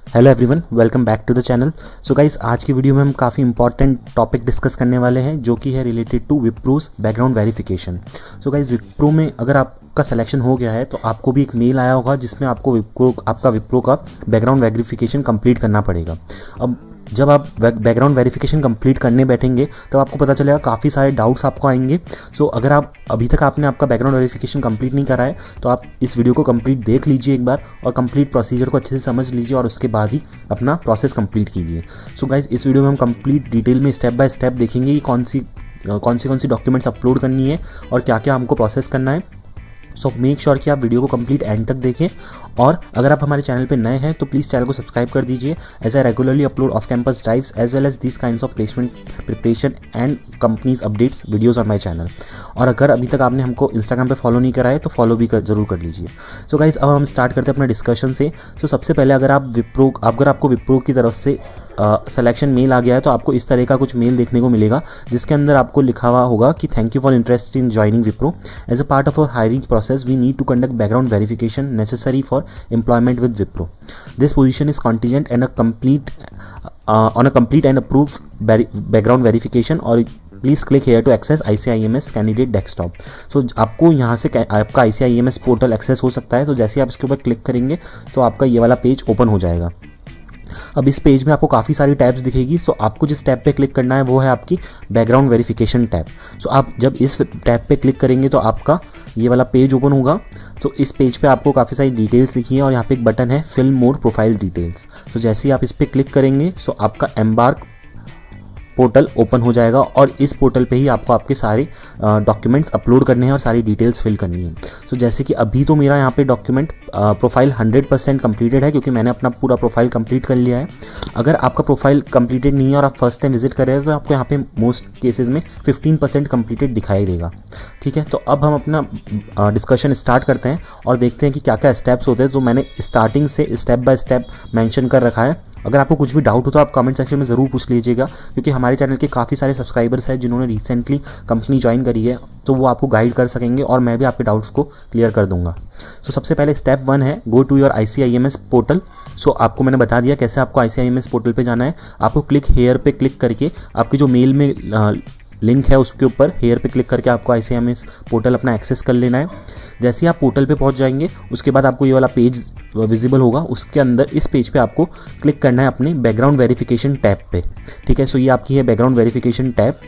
Hello everyone, welcome back to the channel. So guys, आज की video में हम काफ़ी इंपॉर्टेंट टॉपिक डिस्कस करने वाले हैं जो कि है related to Wipro's background verification. So guys, Wipro में अगर आपका सिलेक्शन हो गया है तो आपको भी एक मेल आया होगा जिसमें आपको आपका विप्रो का बैकग्राउंड वेरिफिकेशन कंप्लीट करना पड़ेगा। अब जब आप बैकग्राउंड वेरिफिकेशन कंप्लीट करने बैठेंगे तो आपको पता चलेगा काफ़ी सारे डाउट्स आपको आएंगे। सो अगर आप अभी तक आपने आपका बैकग्राउंड वेरिफिकेशन कंप्लीट नहीं करा है तो आप इस वीडियो को कंप्लीट देख लीजिए एक बार और कंप्लीट प्रोसीजर को अच्छे से समझ लीजिए और उसके बाद ही अपना प्रोसेस कंप्लीट कीजिए। सो गाइज, इस वीडियो में हम कंप्लीट डिटेल में स्टेप बाय स्टेप देखेंगे कि कौन सी डॉक्यूमेंट्स अपलोड करनी है और क्या क्या हमको प्रोसेस करना है। सो मेक श्योर कि आप वीडियो को कंप्लीट एंड तक देखें। और अगर आप हमारे चैनल पे नए हैं तो प्लीज़ चैनल को सब्सक्राइब कर दीजिए, as I regularly upload of campus drives as well as this kinds of placement preparation and companies updates videos on my channel. और अगर अभी तक आपने हमको इंस्टाग्राम पे फॉलो नहीं करा है तो फॉलो भी जरूर कर लीजिए। सो गाइज, अब हम स्टार्ट करते हैं अपना डिस्कशन से। सो सबसे पहले अगर आपको विप्रो की तरफ से सिलेक्शन मेल आ गया है तो आपको इस तरह का कुछ मेल देखने को मिलेगा जिसके अंदर आपको लिखा हुआ होगा कि thank you for interest in joining Wipro. As a part of our hiring process we need to conduct background verification necessary for employment with Wipro. This position is contingent and on a complete and approve background verification और please click here to access ICIMS candidate desktop. So आपको यहाँ से आपका ICIMS portal access हो सकता है। तो जैसे आप इसके ऊपर क्लिक करेंगे तो आपका ये वाला पेज ओपन हो जाएगा। अब इस पेज में आपको काफ़ी सारी टैब्स दिखेगी। सो आपको जिस टैब पे क्लिक करना है वो है आपकी बैकग्राउंड वेरिफिकेशन टैब। सो आप जब इस टैब पे क्लिक करेंगे तो आपका ये वाला पेज ओपन होगा। तो इस पेज पे आपको काफ़ी सारी डिटेल्स लिखी है और यहाँ पे एक बटन है फिल मोर प्रोफाइल डिटेल्स। तो जैसे ही आप इस पर क्लिक करेंगे सो आपका एम्बार्क पोर्टल ओपन हो जाएगा और इस पोर्टल पे ही आपको आपके सारे डॉक्यूमेंट्स अपलोड करने हैं और सारी डिटेल्स फिल करनी है। सो जैसे कि अभी तो मेरा यहाँ पे डॉक्यूमेंट प्रोफाइल 100% कंप्लीटेड है क्योंकि मैंने अपना पूरा प्रोफाइल कंप्लीट कर लिया है। अगर आपका प्रोफाइल कंप्लीटेड नहीं है और आप फर्स्ट टाइम विजिट कर रहे हैं तो आपको यहाँ पे मोस्ट केसेस में 15% कंप्लीटेड दिखाई देगा। ठीक है, तो अब हम अपना डिस्कशन स्टार्ट करते हैं और देखते हैं कि क्या क्या स्टेप्स होते हैं। तो मैंने स्टार्टिंग से स्टेप बाय स्टेप मेंशन कर रखा है। अगर आपको कुछ भी डाउट हो तो आप कमेंट सेक्शन में ज़रूर पूछ लीजिएगा क्योंकि हमारे चैनल के काफ़ी सारे सब्सक्राइबर्स हैं जिन्होंने रिसेंटली कंपनी ज्वाइन करी है, तो वो आपको गाइड कर सकेंगे और मैं भी आपके डाउट्स को क्लियर कर दूंगा। सो सबसे पहले स्टेप 1 है go to your ICIMS portal. So आपको मैंने बता दिया कैसे आपको ICIMS पोर्टल पे जाना है। आपको क्लिक हेयर पे क्लिक करके आपकी जो मेल में लिंक है उसके ऊपर हेयर पे क्लिक करके आपको ICIMS पोर्टल अपना एक्सेस कर लेना है। जैसे ही आप पोर्टल पे पहुंच जाएंगे उसके बाद आपको ये वाला पेज विजिबल होगा। उसके अंदर इस पेज पे आपको क्लिक करना है अपने बैकग्राउंड वेरिफिकेशन टैब पे। ठीक है, सो ये आपकी है बैकग्राउंड वेरिफिकेशन टैब।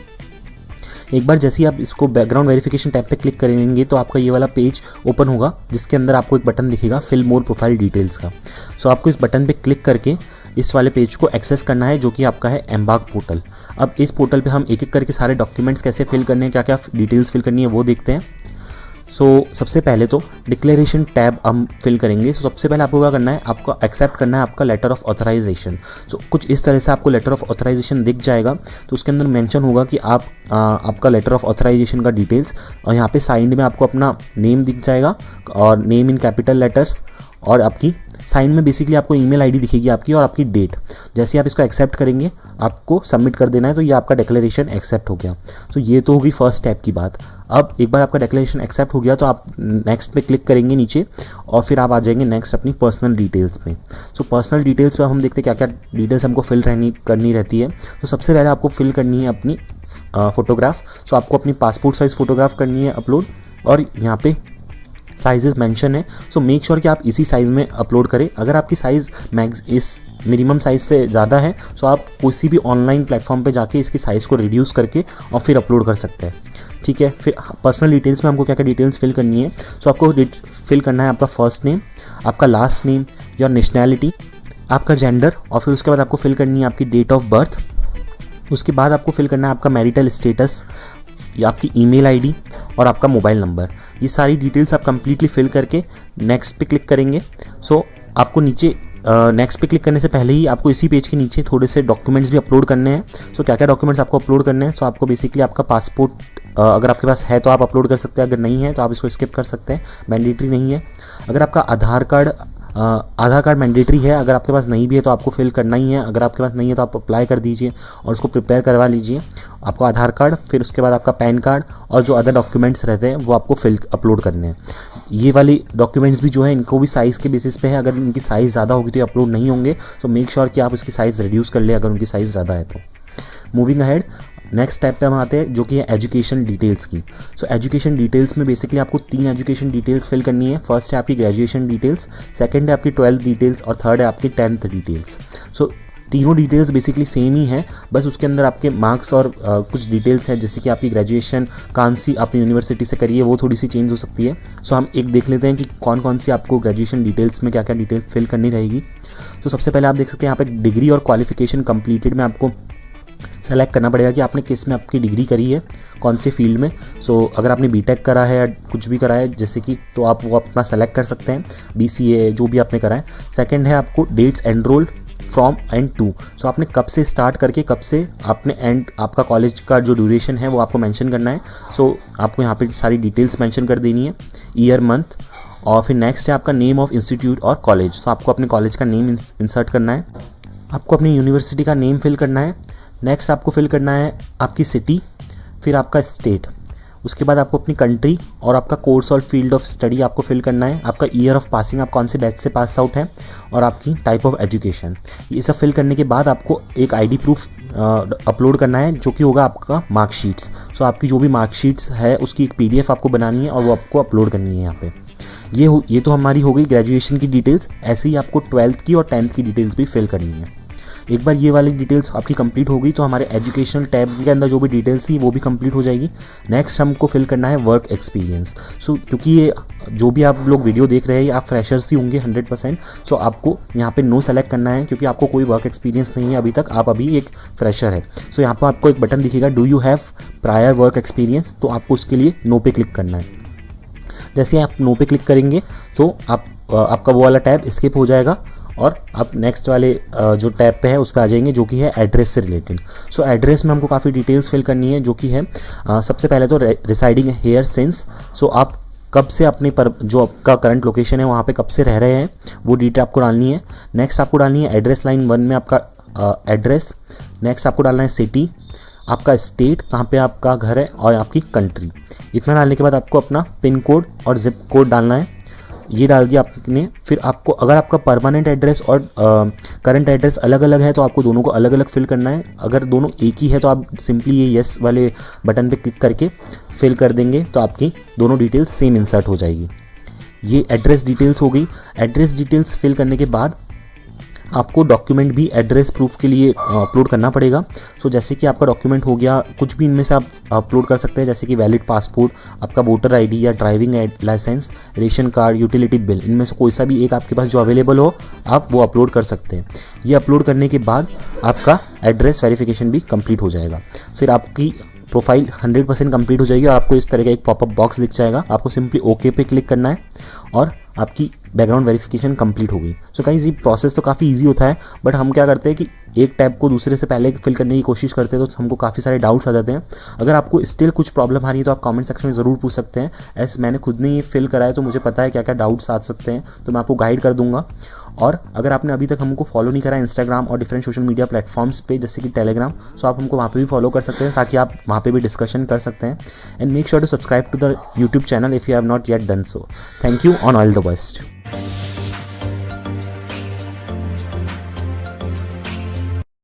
एक बार जैसे ही आप इसको बैकग्राउंड वेरिफिकेशन टैब पे क्लिक करेंगे तो आपका ये वाला पेज ओपन होगा जिसके अंदर आपको एक बटन दिखेगा फिल मोर प्रोफाइल डिटेल्स का। सो आपको इस बटन पे क्लिक करके इस वाले पेज को एक्सेस करना है जो कि आपका है एम्बार्क पोर्टल। अब इस पोर्टल पे हम एक एक करके सारे डॉक्यूमेंट्स कैसे फिल करने हैं, क्या क्या डिटेल्स फिल करनी है वो देखते हैं। सो सबसे पहले तो डिक्लेरेशन टैब हम फिल करेंगे। सो सबसे पहले आपको क्या करना है, आपको एक्सेप्ट करना है आपका लेटर ऑफ ऑथराइजेशन। सो कुछ इस तरह से आपको लेटर ऑफ ऑथराइजेशन दिख जाएगा। तो उसके अंदर मेंशन होगा कि आपका लेटर ऑफ ऑथराइजेशन का डिटेल्स, और यहाँ पे साइड में आपको अपना नेम दिख जाएगा और नेम इन कैपिटल लेटर्स, और आपकी साइड में बेसिकली आपको ईमेल आईडी दिखेगी आपकी और आपकी डेट। जैसे आप इसको एक्सेप्ट करेंगे आपको सबमिट कर देना है। तो ये आपका डिक्लेरेशन एक्सेप्ट हो गया। तो ये तो होगी फर्स्ट स्टेप की बात। अब एक बार आपका डिक्लेरेशन एक्सेप्ट हो गया तो आप नेक्स्ट पे क्लिक करेंगे नीचे और फिर आप आ जाएंगे नेक्स्ट अपनी पर्सनल डिटेल्स पे। सो पर्सनल डिटेल्स पे हम देखते हैं क्या क्या डिटेल्स हमको फिल करनी रहती है। तो सबसे पहले आपको फिल करनी है अपनी फ़ोटोग्राफ। सो आपको अपनी पासपोर्ट साइज़ फ़ोटोग्राफ करनी है अपलोड, और यहाँ पे साइजेस मेंशन है। सो मेक श्योर कि आप इसी साइज़ में अपलोड करें। अगर आपकी साइज़ इस मिनिमम साइज़ से ज़्यादा है तो आप किसी भी ऑनलाइन प्लेटफॉर्म पे जाके इसकी साइज़ को रिड्यूस करके और फिर अपलोड कर सकते हैं। ठीक है, फिर पर्सनल डिटेल्स में हमको क्या क्या डिटेल्स फिल करनी है। सो आपको फिल करना है आपका फर्स्ट नेम, आपका लास्ट नेम, योर नेशनैलिटी, आपका जेंडर, और फिर उसके बाद आपको फिल करनी है आपकी डेट ऑफ बर्थ। उसके बाद आपको फिल करना है आपका मैरिटल स्टेटस, या आपकी ईमेल आईडी और आपका मोबाइल नंबर। ये सारी डिटेल्स आप कंप्लीटली फिल करके नेक्स्ट पे क्लिक करेंगे। सो आपको नीचे नेक्स्ट पे क्लिक करने से पहले ही आपको इसी पेज के नीचे थोड़े से डॉक्यूमेंट्स भी अपलोड करने हैं। सो क्या क्या डॉक्यूमेंट्स आपको अपलोड करने हैं, सो आपको बेसिकली आपका पासपोर्ट अगर आपके पास है तो आप अपलोड कर सकते हैं, अगर नहीं है तो आप इसको स्किप कर सकते हैं, मैंडेटरी नहीं है। अगर आपका आधार कार्ड मैंडेटरी है, अगर आपके पास नहीं भी है तो आपको फिल करना ही है। अगर आपके पास नहीं है तो आप अप्लाई कर दीजिए और उसको प्रिपेयर करवा लीजिए। आपको आधार कार्ड, फिर उसके बाद आपका पैन कार्ड और जो अदर डॉक्यूमेंट्स रहते हैं वो आपको अपलोड करने हैं। ये वाले डॉक्यूमेंट्स भी जो है इनको भी साइज़ के बेसिस पे है, अगर इनकी साइज़ ज़्यादा होगी तो ये अपलोड नहीं होंगे। सो मेक श्योर कि आप उसकी साइज़ रिड्यूस कर ले अगर उनकी साइज़ ज़्यादा है तो। मूविंग अहेड, नेक्स्ट स्टेप पे हम आते हैं जो कि है एजुकेशन डिटेल्स की। सो एजुकेशन डिटेल्स में बेसिकली आपको 3 एजुकेशन डिटेल्स फिल करनी है। फर्स्ट है आपकी ग्रेजुएशन डिटेल्स, सेकंड है आपकी 12th डिटेल्स और थर्ड है आपकी 10th डिटेल्स। सो तीनों डिटेल्स बेसिकली सेम ही है, बस उसके अंदर आपके मार्क्स और कुछ डिटेल्स हैं, जैसे कि आपकी ग्रेजुएशन कौन सी अपनी यूनिवर्सिटी से करी है वो थोड़ी सी चेंज हो सकती है। सो हम एक देख लेते हैं कि कौन कौन सी आपको ग्रेजुएशन डिटेल्स में क्या क्या डिटेल फिल करनी रहेगी। तो सबसे पहले आप देख सकते हैं यहाँ पे डिग्री और क्वालिफिकेशन कंप्लीटेड में आपको सेलेक्ट करना पड़ेगा कि आपने किस में आपकी डिग्री करी है, कौन से फील्ड में। सो अगर आपने बीटेक करा है या कुछ भी करा है जैसे कि, तो आप वो अपना सेलेक्ट कर सकते हैं, बीसीए जो भी आपने करा है। सेकंड है आपको dates enrolled from and to. So आपने कब से स्टार्ट करके कब से आपने एंड, आपका कॉलेज का जो ड्यूरेशन है वो आपको मेंशन करना है। सो आपको यहाँ पे सारी डिटेल्स मेंशन कर देनी है, ईयर, मंथ। और फिर नेक्स्ट है आपका नेम ऑफ इंस्टीट्यूट और कॉलेज। तो आपको अपने कॉलेज का नेम इंसर्ट करना है, आपको अपनी यूनिवर्सिटी का नेम फिल करना है। नेक्स्ट आपको फिल करना है आपकी सिटी, फिर आपका स्टेट, उसके बाद आपको अपनी कंट्री और आपका कोर्स और फील्ड ऑफ स्टडी आपको फिल करना है, आपका ईयर ऑफ पासिंग, आप कौन से बैच से पास आउट हैं, और आपकी टाइप ऑफ एजुकेशन। ये सब फिल करने के बाद आपको एक आईडी प्रूफ अपलोड करना है जो कि होगा आपका मार्कशीट्स। सो आपकी जो भी मार्कशीट्स है उसकी एक PDF आपको बनानी है और वो आपको अपलोड करनी है यहाँ पे। ये तो हमारी हो गई ग्रेजुएशन की डिटेल्स। ऐसे ही आपको 12th की और 10th की डिटेल्स भी फिल करनी है। एक बार ये वाली डिटेल्स आपकी कंप्लीट हो गई तो हमारे एजुकेशनल टैब के अंदर जो भी डिटेल्स थी वो भी कंप्लीट हो जाएगी। नेक्स्ट हमको फिल करना है वर्क एक्सपीरियंस। सो क्योंकि ये जो भी आप लोग वीडियो देख रहे हैं आप फ्रेशर्स ही होंगे 100%। सो आपको यहाँ पे नो सेलेक्ट करना है क्योंकि आपको कोई वर्क एक्सपीरियंस नहीं है अभी तक, आप अभी एक फ्रेशर है। सो यहाँ पर आपको एक बटन दिखेगा, do you have prior work experience, तो आपको उसके लिए नो पे क्लिक करना है। जैसे आप नो पे क्लिक करेंगे तो आपका वो वाला टैब स्किप हो जाएगा और आप नेक्स्ट वाले जो टैब पे है उस पर आ जाएंगे जो कि है एड्रेस से रिलेटेड। सो एड्रेस में हमको काफ़ी डिटेल्स फिल करनी है जो कि है सबसे पहले तो रिसाइडिंग हेयर सिंस। सो आप कब से अपने पर जो आपका करंट लोकेशन है वहाँ पे कब से रह रहे हैं वो डिटेल आपको डालनी है। नेक्स्ट आपको डालनी है एड्रेस लाइन 1 में आपका एड्रेस। नेक्स्ट आपको डालना है सिटी, आपका स्टेट कहाँ पे आपका घर है और आपकी कंट्री। इतना डालने के बाद आपको अपना पिन कोड और जिप कोड डालना है। ये डाल दिया आपने। फिर आपको अगर आपका परमानेंट एड्रेस और करंट एड्रेस अलग अलग है तो आपको दोनों को अलग अलग फिल करना है। अगर दोनों एक ही है तो आप सिंपली ये येस वाले बटन पे क्लिक करके फिल कर देंगे तो आपकी दोनों डिटेल्स सेम इंसर्ट हो जाएगी। ये एड्रेस डिटेल्स हो गई। एड्रेस डिटेल्स फिल करने के बाद आपको डॉक्यूमेंट भी एड्रेस प्रूफ के लिए अपलोड करना पड़ेगा। सो जैसे कि आपका डॉक्यूमेंट हो गया, कुछ भी इनमें से आप अपलोड कर सकते हैं, जैसे कि वैलिड पासपोर्ट, आपका वोटर ID या driving licence, ration card, utility bill, इनमें से कोई सा भी एक आपके पास जो अवेलेबल हो आप वो अपलोड कर सकते हैं। ये अपलोड करने के बाद आपका एड्रेस वेरिफिकेशन भी कंप्लीट हो जाएगा। फिर आपकी प्रोफाइल 100% कंप्लीट हो जाएगी और आपको इस तरह का एक पॉपअप बॉक्स दिख जाएगा। आपको सिंपली ओके पे क्लिक करना है और आपकी बैकग्राउंड वेरिफिकेशन कंप्लीट हो गई। सो गाइस ये प्रोसेस तो काफ़ी इजी होता है, बट हम क्या करते हैं कि एक टैब को दूसरे से पहले फिल करने की कोशिश करते हैं तो हमको काफ़ी सारे डाउट्स आ जाते हैं। अगर आपको स्टिल कुछ प्रॉब्लम आ रही है तो आप कमेंट सेक्शन में ज़रूर पूछ सकते हैं। ऐसे मैंने खुद ने ये फिल करा है तो मुझे पता है क्या क्या डाउट्स आ सकते हैं, तो मैं आपको गाइड कर दूंगा। और अगर आपने अभी तक हमको फॉलो नहीं करा इंस्टाग्राम और डिफरेंट सोशल मीडिया प्लेटफॉर्म्स पे जैसे कि टेलीग्राम, सो आप हमको वहाँ पे भी फॉलो कर सकते हैं ताकि आप वहाँ पे भी डिस्कशन कर सकते हैं। And make sure to subscribe to the YouTube channel if you have not yet done so. Thank you, on all the best.